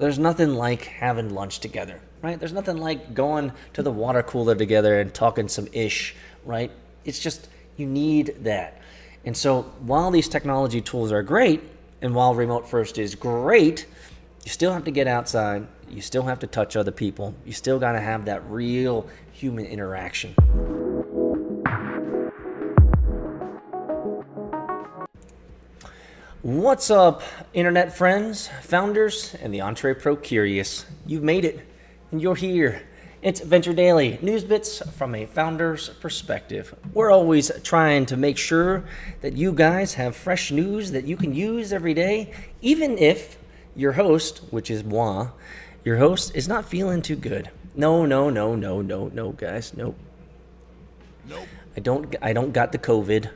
There's nothing like having lunch together, right? There's nothing like going to the water cooler together and talking some ish, right? It's just, you need that. And so while these technology tools are great, and while remote first is great, you still have to get outside. You still have to touch other people. You still got to have that real human interaction. What's up, internet friends, founders, and the EntrePro curious? You've made it, and you're here. It's Venture Daily, news bits from a founder's perspective. We're always trying to make sure that you guys have fresh news that you can use every day, even if your host, which is moi, your host is not feeling too good. No, guys, nope. I don't got the COVID.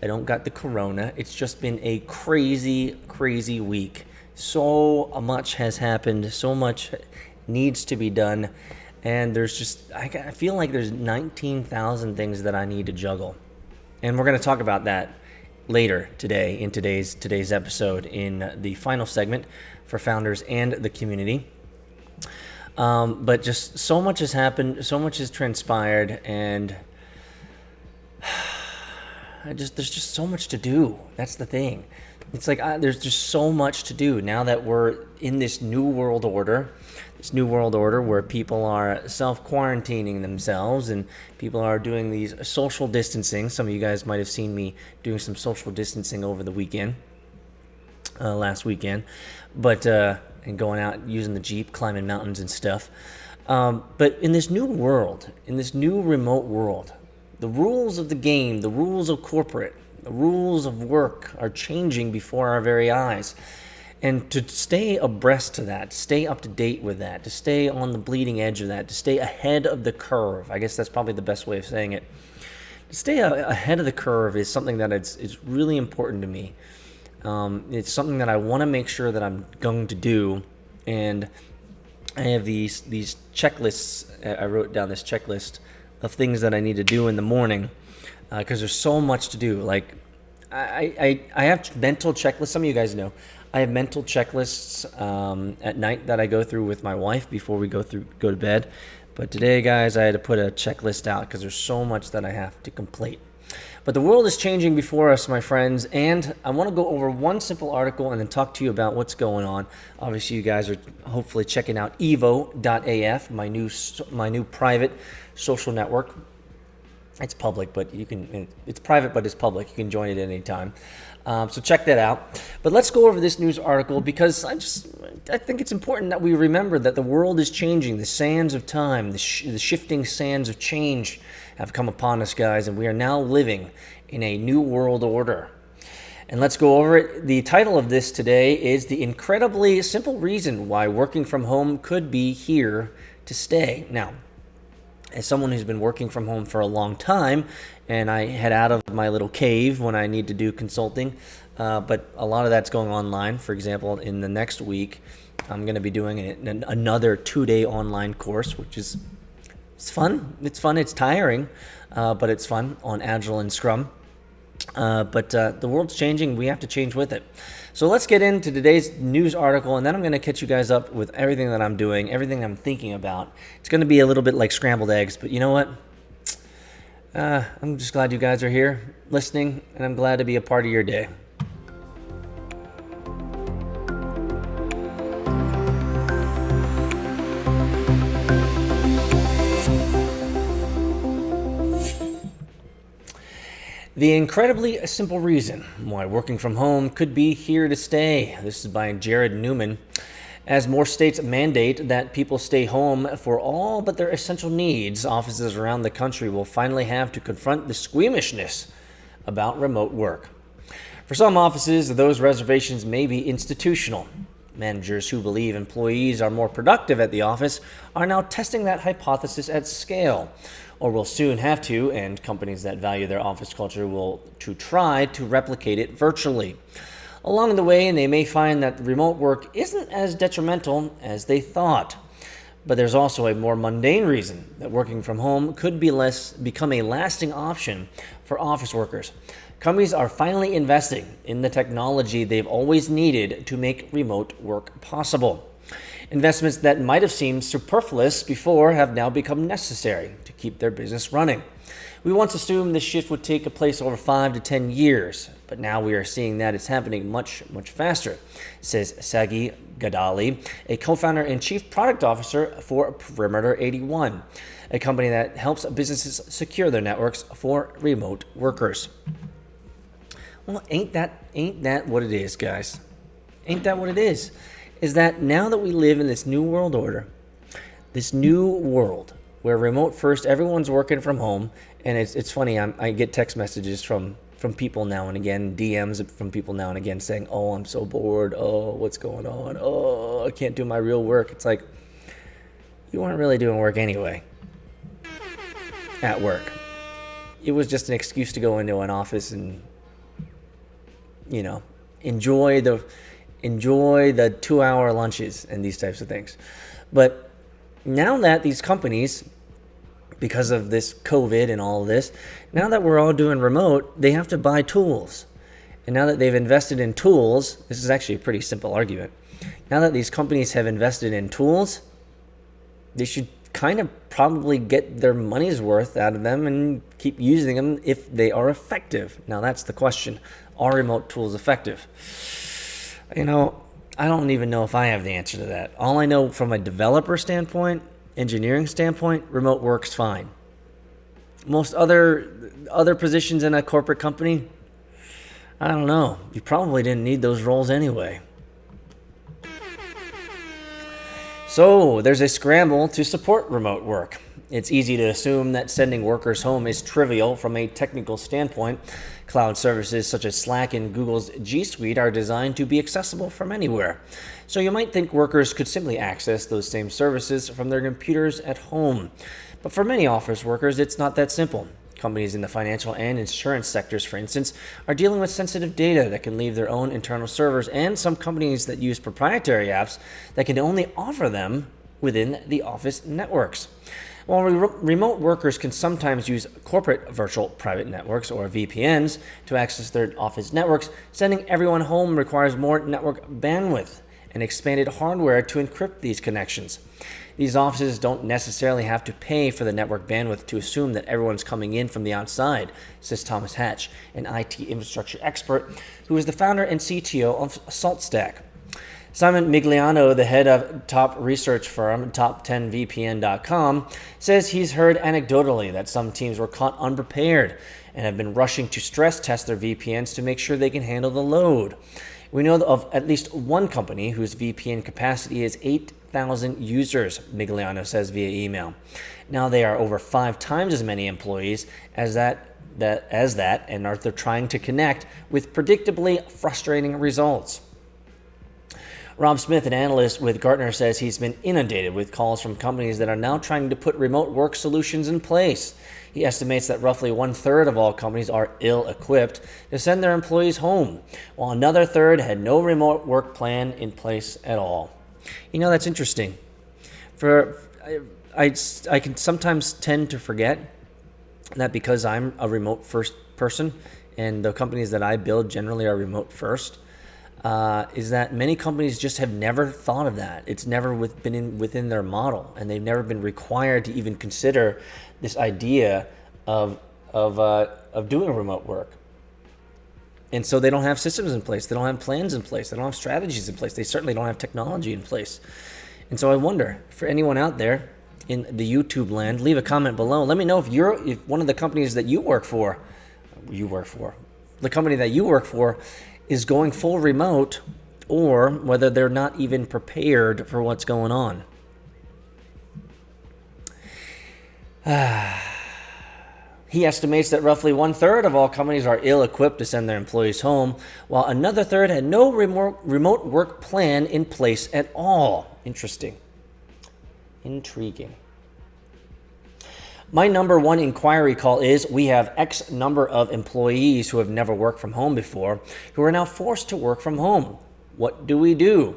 I don't got the corona. It's just been a crazy week. So much has happened. So much needs to be done. And there's just, I feel like there's 19,000 things that I need to juggle. And we're going to talk about that later today in today's episode in the final segment for founders and the community. But just so much has happened. So much has transpired. And there's just so much to do. That's the thing. It's like there's just so much to do now that we're in this new world order. This new world order where people are self-quarantining themselves and people are doing these social distancing. Some of you guys might have seen me doing some social distancing over the weekend, last weekend, but and going out using the Jeep, climbing mountains and stuff. But in this new world, in this new remote world, the rules of the game, the rules of corporate, the rules of work are changing before our very eyes. And to stay abreast to that, to stay up to date with that, to stay on the bleeding edge of that, to stay ahead of the curve, I guess that's probably the best way of saying it. To stay ahead of the curve is something that it's really important to me. It's something that I want to make sure that I'm going to do. And I have these checklists. I wrote down this checklist of things that I need to do in the morning because there's so much to do. Like I have mental checklists. Some of you guys know I have mental checklists at night that I go through with my wife before we go to bed. But today, guys, I had to put a checklist out because there's so much that I have to complete. But the world is changing before us, my friends, and I want to go over one simple article and then talk to you about what's going on. Obviously, you guys are hopefully checking out evo.af, my new private social network. It's public, but it's private, but it's public. You can join it at any time. So check that out. But let's go over this news article because I think it's important that we remember that the world is changing. The sands of time, the shifting sands of change have come upon us, guys, and we are now living in a new world order. And let's go over it. The title of this today is The Incredibly Simple Reason Why Working from Home Could Be Here to Stay. Now, as someone who's been working from home for a long time, and I head out of my little cave when I need to do consulting, but a lot of that's going online. For example, in the next week, I'm going to be doing another 2-day online course, which is it's fun. It's tiring, but it's fun on Agile and Scrum. But the world's changing. We have to change with it. So let's get into today's news article, and then I'm going to catch you guys up with everything that I'm doing, everything I'm thinking about. It's going to be a little bit like scrambled eggs, but you know what? I'm just glad you guys are here listening, and I'm glad to be a part of your day. The incredibly simple reason why working from home could be here to stay. This is by Jared Newman. As more states mandate that people stay home for all but their essential needs, offices around the country will finally have to confront the squeamishness about remote work. For some offices, those reservations may be institutional. Managers who believe employees are more productive at the office are now testing that hypothesis at scale, or will soon have to, and companies that value their office culture will try to replicate it virtually. Along the way, they may find that remote work isn't as detrimental as they thought. But there's also a more mundane reason that working from home could become a lasting option for office workers. Companies are finally investing in the technology they've always needed to make remote work possible. Investments that might have seemed superfluous before have now become necessary to keep their business running. We once assumed this shift would take place over 5 to 10 years, but now we are seeing that it's happening much faster, says Sagi Gadali, a co-founder and chief product officer for Perimeter 81, a company that helps businesses secure their networks for remote workers. Well, ain't that what it is, guys? Ain't that what it is? Is that now that we live in this new world order, this new world where remote first, everyone's working from home, and it's funny, I get text messages from people now and again, DMs from people now and again saying, oh, I'm so bored, oh, what's going on, oh, I can't do my real work. It's like, you weren't really doing work anyway at work. It was just an excuse to go into an office and, you know, enjoy the 2-hour lunches and these types of things. But now that these companies, because of this COVID and all of this, now that we're all doing remote, they have to buy tools. And now that they've invested in tools, this is actually a pretty simple argument. Now that these companies have invested in tools, they should kind of probably get their money's worth out of them and keep using them if they are effective. Now that's the question. Are remote tools effective? You know, I don't even know if I have the answer to that. All I know from a developer standpoint, engineering standpoint, remote works fine. Most other positions in a corporate company, I don't know. You probably didn't need those roles anyway. So there's a scramble to support remote work. It's easy to assume that sending workers home is trivial from a technical standpoint. Cloud services such as Slack and Google's G Suite are designed to be accessible from anywhere. So you might think workers could simply access those same services from their computers at home. But for many office workers, it's not that simple. Companies in the financial and insurance sectors, for instance, are dealing with sensitive data that can leave their own internal servers, and some companies that use proprietary apps that can only offer them within the office networks. While remote workers can sometimes use corporate virtual private networks, or VPNs, to access their office networks, sending everyone home requires more network bandwidth and expanded hardware to encrypt these connections. These offices don't necessarily have to pay for the network bandwidth to assume that everyone's coming in from the outside, says Thomas Hatch, an IT infrastructure expert who is the founder and CTO of SaltStack. Simon Migliano, the head of top research firm Top10VPN.com, says he's heard anecdotally that some teams were caught unprepared and have been rushing to stress test their VPNs to make sure they can handle the load. We know of at least one company whose VPN capacity is 8,000 users, Migliano says via email. Now they are over 5 times as many employees as that, and they're trying to connect with predictably frustrating results. Rob Smith, an analyst with Gartner, says he's been inundated with calls from companies that are now trying to put remote work solutions in place. He estimates that roughly 1/3 of all companies are ill-equipped to send their employees home, while another third had no remote work plan in place at all. You know, that's interesting. I can sometimes tend to forget that because I'm a remote first person and the companies that I build generally are remote first, is that many companies just have never thought of that. It's never been within their model, and they've never been required to even consider this idea of doing remote work. And so they don't have systems in place. They don't have plans in place. They don't have strategies in place. They certainly don't have technology in place. And so I wonder, for anyone out there in the YouTube land, leave a comment below. Let me know if one of the companies that you work for, the company that you work for is going full remote, or whether they're not even prepared for what's going on. He estimates that roughly 1/3 of all companies are ill-equipped to send their employees home, while another third had no remote work plan in place at all. Interesting. Intriguing. My number one inquiry call is, we have X number of employees who have never worked from home before, who are now forced to work from home. What do we do?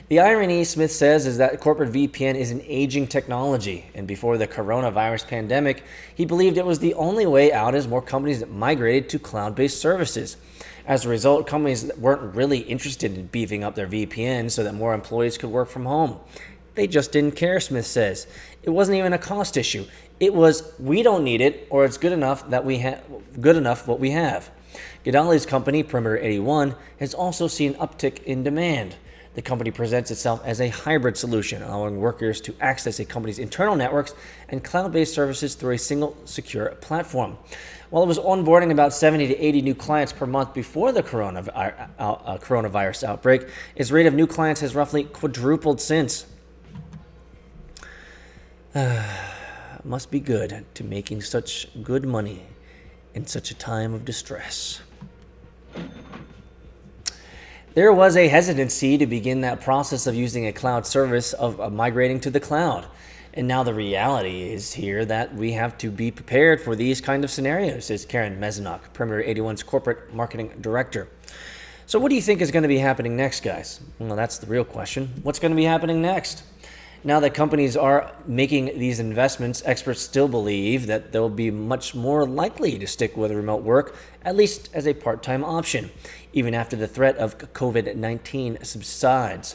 The irony, Smith says, is that corporate VPN is an aging technology, and before the coronavirus pandemic, he believed it was the only way out as more companies migrated to cloud-based services. As a result, companies weren't really interested in beefing up their VPN so that more employees could work from home. They just didn't care, Smith says. It wasn't even a cost issue. It was, we don't need it, or it's good enough what we have. Gidali's company, Perimeter 81, has also seen an uptick in demand. The company presents itself as a hybrid solution, allowing workers to access a company's internal networks and cloud-based services through a single secure platform. While it was onboarding about 70 to 80 new clients per month before the coronavirus outbreak, its rate of new clients has roughly quadrupled since. Must be good to making such good money in such a time of distress. There was a hesitancy to begin that process of using a cloud service of migrating to the cloud. And now the reality is here that we have to be prepared for these kind of scenarios, says Karen Mezenok, Perimeter 81's corporate marketing director. So what do you think is going to be happening next, guys? Well, that's the real question. What's going to be happening next? Now that companies are making these investments, experts still believe that they'll be much more likely to stick with remote work, at least as a part-time option, even after the threat of COVID-19 subsides.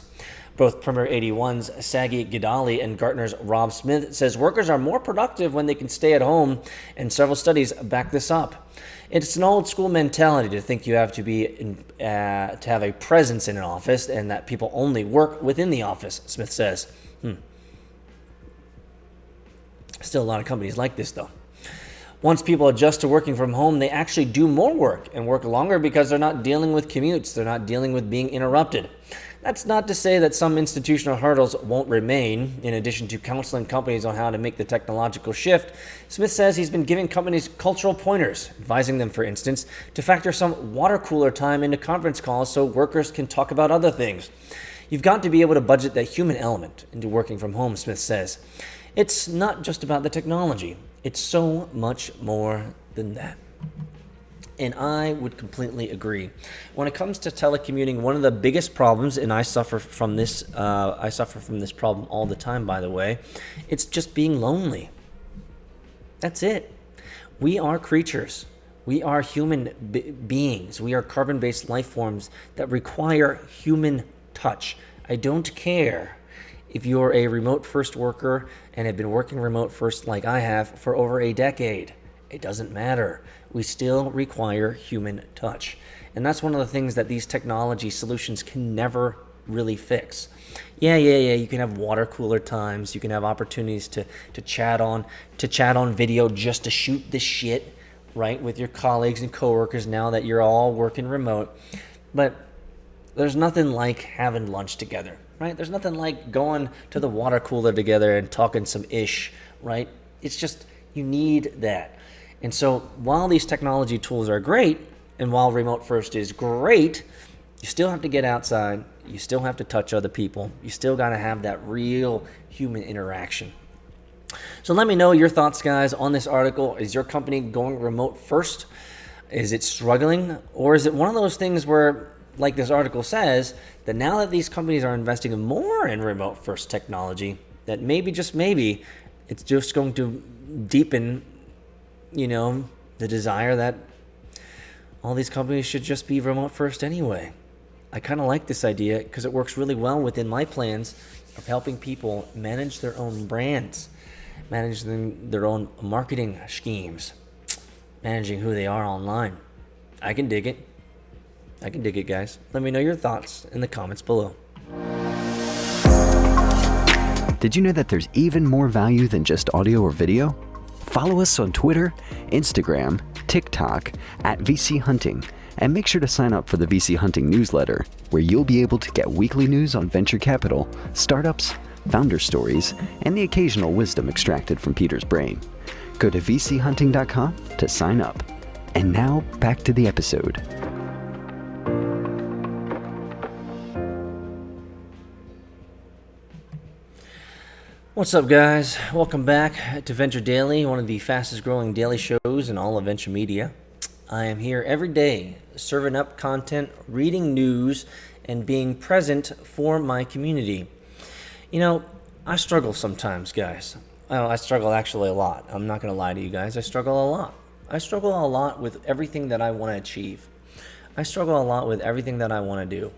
Both Perimeter 81's Sagi Gidali and Gartner's Rob Smith says workers are more productive when they can stay at home, and several studies back this up. It's an old school mentality to think you have to have a presence in an office and that people only work within the office, Smith says. Still a lot of companies like this, though. Once people adjust to working from home, they actually do more work and work longer because they're not dealing with commutes. They're not dealing with being interrupted. That's not to say that some institutional hurdles won't remain. In addition to counseling companies on how to make the technological shift, Smith says he's been giving companies cultural pointers, advising them, for instance, to factor some water cooler time into conference calls so workers can talk about other things. You've got to be able to budget that human element into working from home, Smith says. It's not just about the technology. It's so much more than that. And I would completely agree. When it comes to telecommuting, one of the biggest problems, and I suffer from this problem all the time, by the way, it's just being lonely. That's it. We are creatures. We are human beings. We are carbon-based life forms that require human touch. I don't care if you're a remote-first worker and have been working remote-first like I have for over a decade. It doesn't matter. We still require human touch. And that's one of the things that these technology solutions can never really fix. Yeah, you can have water cooler times. You can have opportunities to chat on video just to shoot the shit, right, with your colleagues and coworkers now that you're all working remote. But there's nothing like having lunch together, right? There's nothing like going to the water cooler together and talking some ish, right? It's just, you need that. And so while these technology tools are great, and while remote first is great, you still have to get outside. You still have to touch other people. You still got to have that real human interaction. So let me know your thoughts, guys, on this article. Is your company going remote first? Is it struggling? Or is it one of those things where, like this article says, that now that these companies are investing more in remote first technology, that maybe, just maybe, it's just going to deepen, the desire that all these companies should just be remote first anyway. I kind of like this idea because it works really well within my plans of helping people manage their own brands, managing their own marketing schemes, managing who they are online. I can dig it, guys. Let me know your thoughts in the comments below. Did you know that there's even more value than just audio or video? Follow us on Twitter, Instagram, TikTok at VC Hunting, and make sure to sign up for the VC Hunting newsletter, where you'll be able to get weekly news on venture capital, startups, founder stories, and the occasional wisdom extracted from Peter's brain. Go to vchunting.com to sign up. And now, back to the episode. What's up, guys? Welcome back to Venture Daily, one of the fastest growing daily shows in all of venture media. I am here every day serving up content, reading news, and being present for my community. You know, I struggle sometimes, guys. I struggle actually a lot. I'm not going to lie to you guys. I struggle a lot. I struggle a lot with everything that I want to achieve. I struggle a lot with everything that I want to do.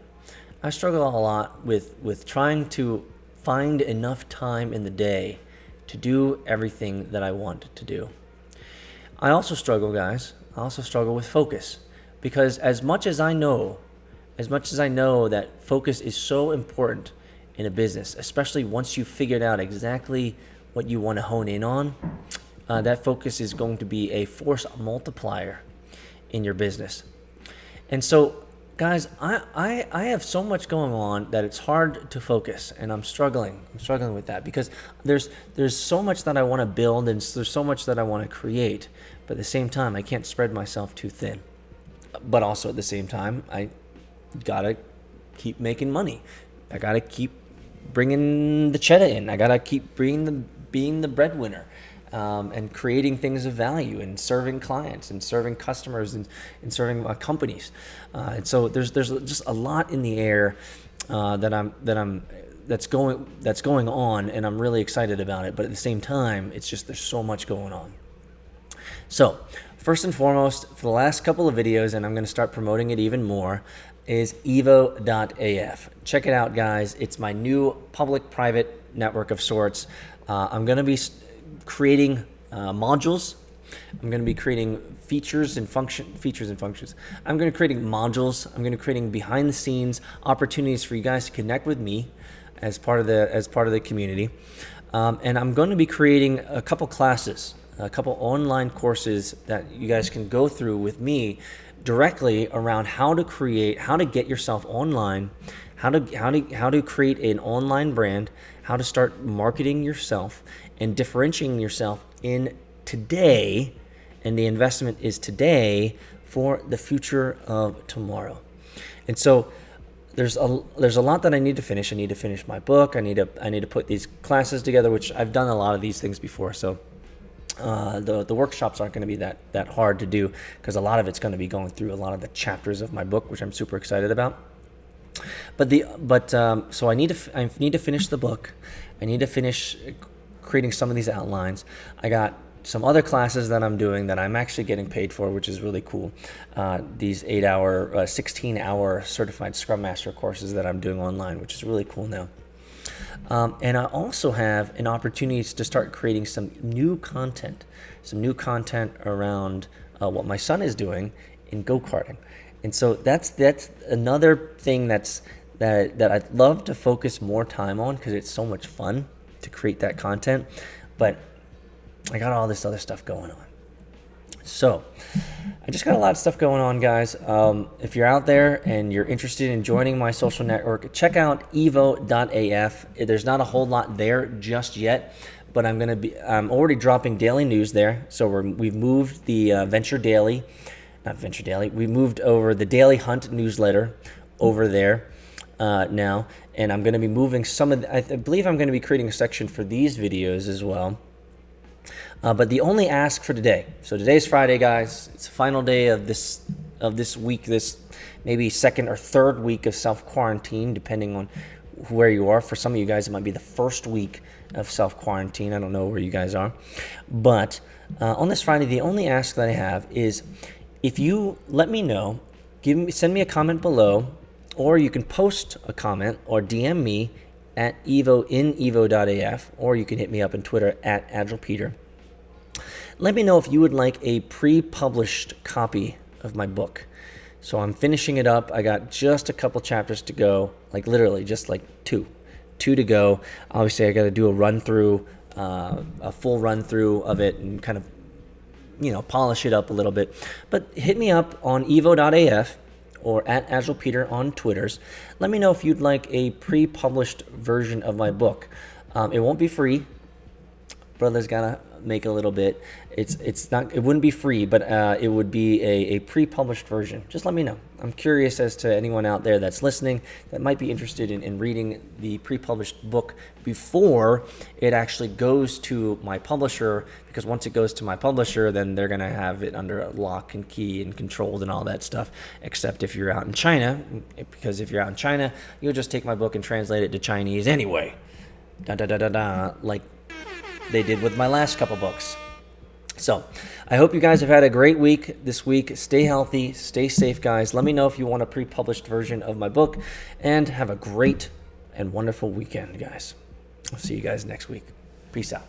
I struggle a lot with trying to find enough time in the day to do everything that I want to do. I also struggle, guys. I also struggle with focus, because as much as I know that focus is so important in a business, especially once you've figured out exactly what you want to hone in on, that focus is going to be a force multiplier in your business. And so, guys, I have so much going on that it's hard to focus, and I'm struggling with that, because there's so much that I want to build, and there's so much that I want to create, but at the same time I can't spread myself too thin. But also at the same time, I gotta keep making money. I gotta keep bringing the cheddar in. I gotta keep being the breadwinner, and creating things of value, and serving clients, and serving customers, and serving companies. And so there's just a lot in the air that's going on, and I'm really excited about it. But at the same time, it's just there's so much going on. So first and foremost, for the last couple of videos, and I'm going to start promoting it even more, is evo.af. Check it out, guys. It's my new public-private network of sorts. I'm going to be creating modules. I'm going to be creating features and functions. I'm going to be creating modules. I'm going to be creating behind-the-scenes opportunities for you guys to connect with me as part of the community. And I'm going to be creating a couple classes, a couple online courses that you guys can go through with me directly around how to get yourself online, how to create an online brand, how to start marketing yourself and differentiating yourself in today, and the investment is today for the future of tomorrow. And so there's a lot that I need to finish. I need to finish my book. I need to put these classes together, which I've done a lot of these things before. So the workshops aren't going to be that hard to do, because a lot of it's going to be going through a lot of the chapters of my book, which I'm super excited about. So I need to finish the book. I need to finish creating some of these outlines. I got some other classes that I'm doing that I'm actually getting paid for, which is really cool. These 8-hour, 16-hour certified Scrum Master courses that I'm doing online, which is really cool now. And I also have an opportunity to start creating some new content around what my son is doing in go-karting. And so that's another thing that I'd love to focus more time on, because it's so much fun to create that content. But I got all this other stuff going on. So I just got a lot of stuff going on, guys. If you're out there and you're interested in joining my social network, check out evo.af. There's not a whole lot there just yet, but I'm already dropping daily news there. So we've moved the we moved over the Daily Hunt newsletter over there now, and I'm going to be moving I believe I'm going to be creating a section for these videos as well. But the only ask for today, so today's Friday, guys. It's the final day of this week, this maybe second or third week of self-quarantine, depending on where you are. For some of you guys, it might be the first week of self-quarantine. I don't know where you guys are. But on this Friday, the only ask that I have is, if you let me know, send me a comment below, or you can post a comment or DM me at evo.af, or you can hit me up on Twitter at AgilePeter. Let me know if you would like a pre-published copy of my book. So I'm finishing it up. I got just a couple chapters to go, like literally just like two to go. Obviously, I got to do a full run through of it, and kind of, polish it up a little bit. But hit me up on evo.af or at AgilePeter on Twitters. Let me know if you'd like a pre-published version of my book. It won't be free. brother's gotta make a little bit. It's not, it wouldn't be free, but it would be a pre-published version. Just let me know. I'm curious as to anyone out there that's listening that might be interested in reading the pre-published book before it actually goes to my publisher, because once it goes to my publisher, then they're gonna have it under lock and key and controlled and all that stuff, except if you're out in China, because if you're out in China, you'll just take my book and translate it to Chinese anyway. Like they did with my last couple books. So I hope you guys have had a great week this week. Stay healthy, stay safe, guys. Let me know if you want a pre-published version of my book, and have a great and wonderful weekend, guys. I'll see you guys next week. Peace out.